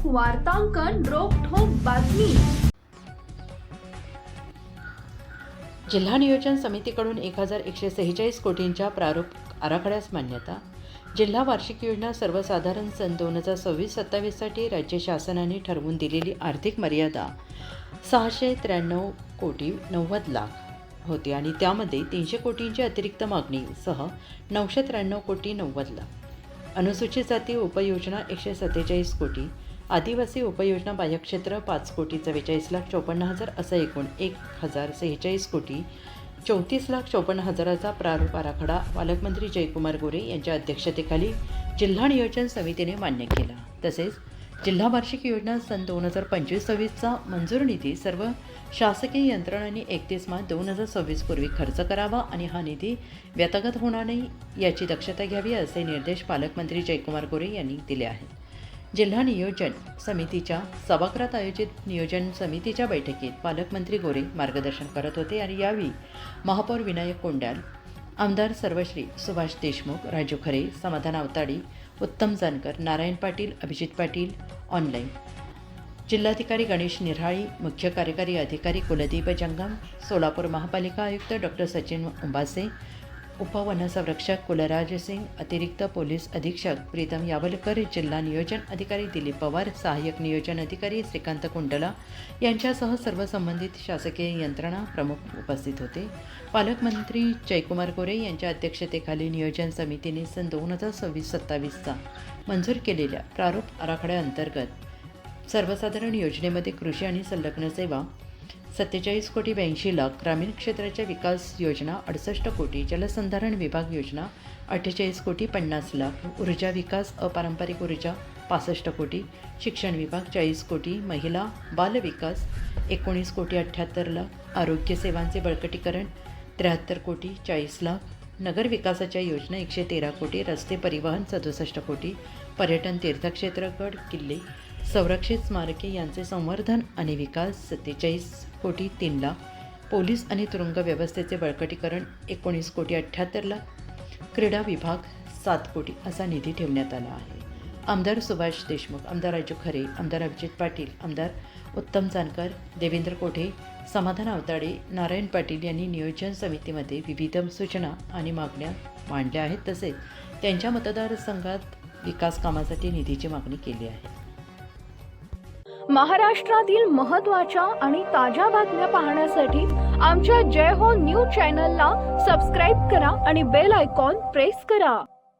वार्तांकन रोखठोक बातमी। जिल्हा नियोजन समितीकडून 1146 कोटींच्या प्रारूप आराखड्यास मान्यता। जिल्हा वार्षिक योजना सर्वसाधारण सन 2026-27 साठी राज्य शासनाने ठरवून दिलेली आर्थिक मर्यादा 693 कोटी 90 लाख होती आणि त्यामध्ये 300 कोटींची अतिरिक्त मागणी सह 993 कोटी 90 लाख, अनुसूचित जाती उपयोजना 147 कोटी, आदिवासी उपयोजना बाह्यक्षेत्र 5 कोटी 44 लाख 54 हजार असा एकूण 1046 कोटी 34 लाख 54 हजाराचा प्रारूप आराखडा पालकमंत्री जयकुमार गोरे यांच्या अध्यक्षतेखाली जिल्हा नियोजन समितीने मान्य केला। तसेच जिल्हा वार्षिक योजना सन 2025-26चा मंजूर निधी सर्व शासकीय यंत्रणांनी 31 मार्च 2026 पूर्वी खर्च करावा आणि हा निधी व्यतगत होणार नाही याची दक्षता घ्यावी असे निर्देश पालकमंत्री जयकुमार गोरे यांनी दिले आहेत। जिल्हा नियोजन समितीच्या सभागृहात आयोजित नियोजन समितीच्या बैठकीत पालकमंत्री गोरे मार्गदर्शन करत होते आणि यावेळी महापौर विनायक कोंडाल, आमदार सर्वश्री सुभाष देशमुख, राजू खरे, समाधान आवताडे, उत्तम जानकर, नारायण पाटील, अभिजित पाटील ऑनलाईन, जिल्हाधिकारी गणेश निराळी, मुख्य कार्यकारी अधिकारी कुलदीप जंगम, सोलापूर महापालिका आयुक्त डॉक्टर सचिन उंबासे, उपवनसंरक्षक कुलराज सिंग, अतिरिक्त पोलीस अधीक्षक प्रीतम यावलकर, जिल्हा नियोजन अधिकारी दिलीप पवार, सहाय्यक नियोजन अधिकारी श्रीकांत कुंडला यांच्यासह सर्व संबंधित शासकीय यंत्रणा प्रमुख उपस्थित होते। पालकमंत्री जयकुमार गोरे यांच्या अध्यक्षतेखाली नियोजन समितीने सन 2026-27चा मंजूर केलेल्या प्रारूप आराखड्याअंतर्गत सर्वसाधारण योजनेमध्ये कृषी आणि संलग्न सेवा 47 कोटी 82 लाख, ग्रामीण क्षेत्राच्या विकास योजना 68 कोटी, जलसंधारण विभाग योजना 48 कोटी 50 लाख, ऊर्जा विकास अपारंपरिक ऊर्जा 65 कोटी, शिक्षण विभाग 40 कोटी, महिला बाल विकास 19 कोटी 78 लाख, आरोग्य सेवांचे बळकटीकरण 73 कोटी 40 लाख, नगर विकासाच्या योजना 113 कोटी, रस्ते परिवहन 67 कोटी, पर्यटन तीर्थक्षेत्र गड किल्ले संरक्षित स्मारके यांचे संवर्धन आणि विकास 47 कोटी 3 लाख, पोलीस आणि तुरुंग व्यवस्थेचे बळकटीकरण 19 कोटी 78 लाख, क्रीडा विभाग 7 कोटी असा निधी ठेवण्यात आला आहे। आमदार सुभाष देशमुख, आमदार राजू खरे, आमदार अभिजित पाटील, आमदार उत्तम जानकर, देवेंद्र कोठे, समाधान आवताडे, नारायण पाटील यांनी नियोजन समितीमध्ये विविध सूचना आणि मागण्या मांडल्या आहेत। तसेच त्यांच्या मतदारसंघात विकास कामासाठी निधीची मागणी केली आहे। महाराष्ट्रातील महत्त्वाच्या आणि ताज्या बातम्या पाहण्यासाठी आमच्या जय हो न्यूज चॅनलला सबस्क्राईब करा आणि बेल आयकॉन प्रेस करा।